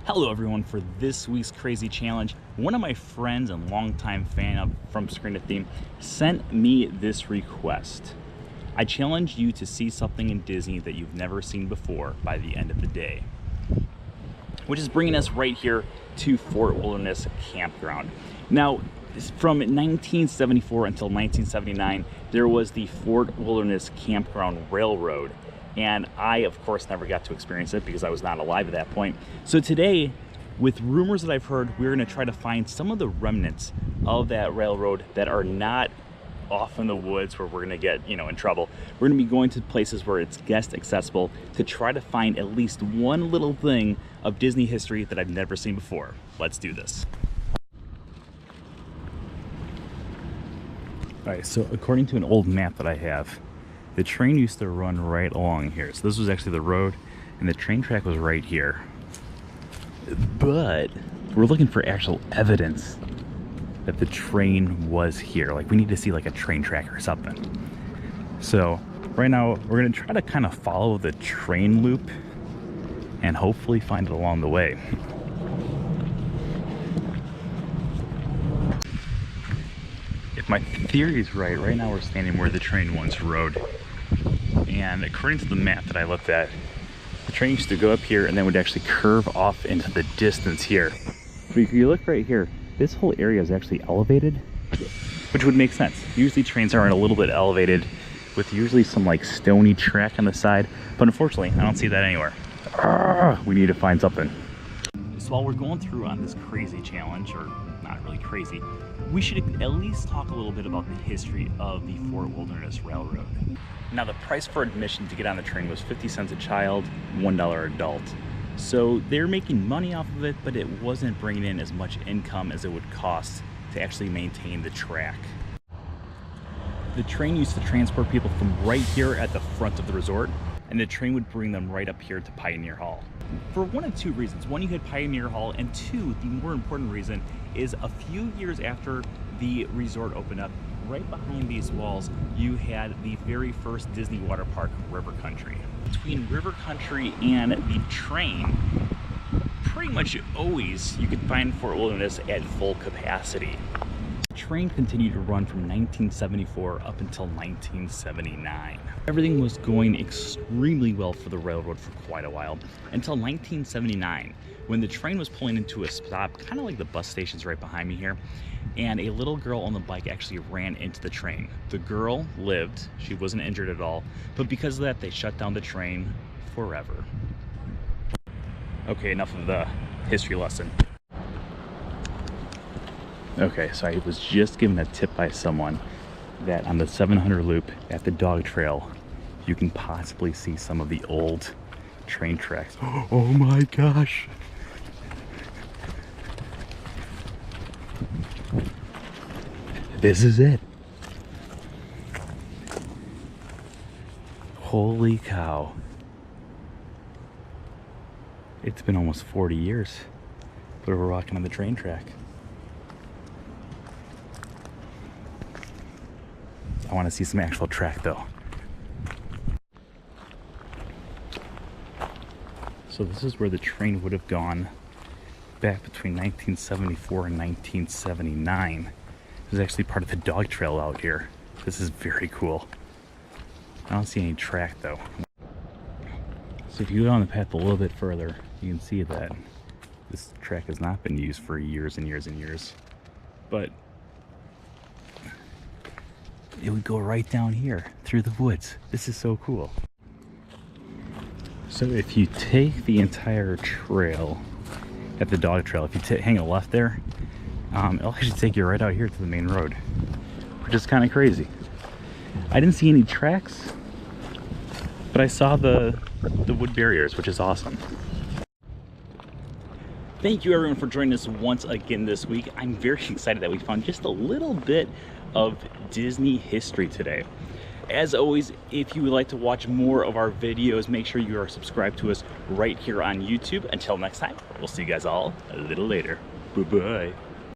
Hello everyone. For this week's crazy challenge, one of my friends and longtime fan from Screen to Theme sent me this request. I challenge you to see something in Disney that you've never seen before by the end of the day. Which is bringing us right here to Fort Wilderness Campground. Now, from 1974 until 1979, there was the Fort Wilderness Campground Railroad. And I, of course, never got to experience it because I was not alive at that point. So today, with rumors that I've heard, we're gonna try to find some of the remnants of that railroad that are not off in the woods where we're gonna get, in trouble. We're gonna be going to places where it's guest accessible to try to find at least one little thing of Disney history that I've never seen before. Let's do this. All right, so according to an old map that I have, the train used to run right along here. So this was actually the road and the train track was right here. But we're looking for actual evidence that the train was here. Like we need to see like a train track or something. So right now we're gonna try to kind of follow the train loop and hopefully find it along the way. If my theory is right now we're standing where the train once rode. And according to the map that I looked at, the train used to go up here and then would actually curve off into the distance here. But if you look right here, this whole area is actually elevated, which would make sense. Usually trains are a little bit elevated with usually some like stony track on the side, but unfortunately I don't see that anywhere. We need to find something. So while we're going through on this crazy challenge, or not really crazy, we should at least talk a little bit about the history of the Fort Wilderness Railroad. Now the price for admission to get on the train was 50 cents a child, $1 adult. So they're making money off of it, but it wasn't bringing in as much income as it would cost to actually maintain the track. The train used to transport people from right here at the front of the resort, and the train would bring them right up here to Pioneer Hall. For one of two reasons. One, you had Pioneer Hall, and two, the more important reason is a few years after the resort opened up, right behind these walls, you had the very first Disney water park, River Country. Between River Country and the train, pretty much always you could find Fort Wilderness at full capacity. The train continued to run from 1974 up until 1979. Everything was going extremely well for the railroad for quite a while, until 1979, when the train was pulling into a stop, kind of like the bus stations right behind me here, and a little girl on the bike actually ran into the train. The girl lived, she wasn't injured at all, but because of that, they shut down the train forever. Okay, enough of the history lesson. Okay, so I was just given a tip by someone that on the 700 loop at the dog trail, you can possibly see some of the old train tracks. Oh my gosh. This is it. Holy cow. It's been almost 40 years, but we're walking on the train track. I want to see some actual track though. So this is where the train would have gone back between 1974 and 1979. This is actually part of the dog trail out here. This is very cool. I don't see any track though. So if you go down the path a little bit further, you can see that this track has not been used for years and years and years. But it would go right down here through the woods. This is so cool. So if you take the entire trail at the dog trail, if you hang a left there, it'll actually take you right out here to the main road, which is kind of crazy. I didn't see any tracks, but I saw the wood barriers, which is awesome. Thank you everyone for joining us once again this week. I'm very excited that we found just a little bit of Disney history today. As always, if you would like to watch more of our videos, make sure you are subscribed to us right here on YouTube. Until next time, we'll see you guys all a little later. Bye-bye.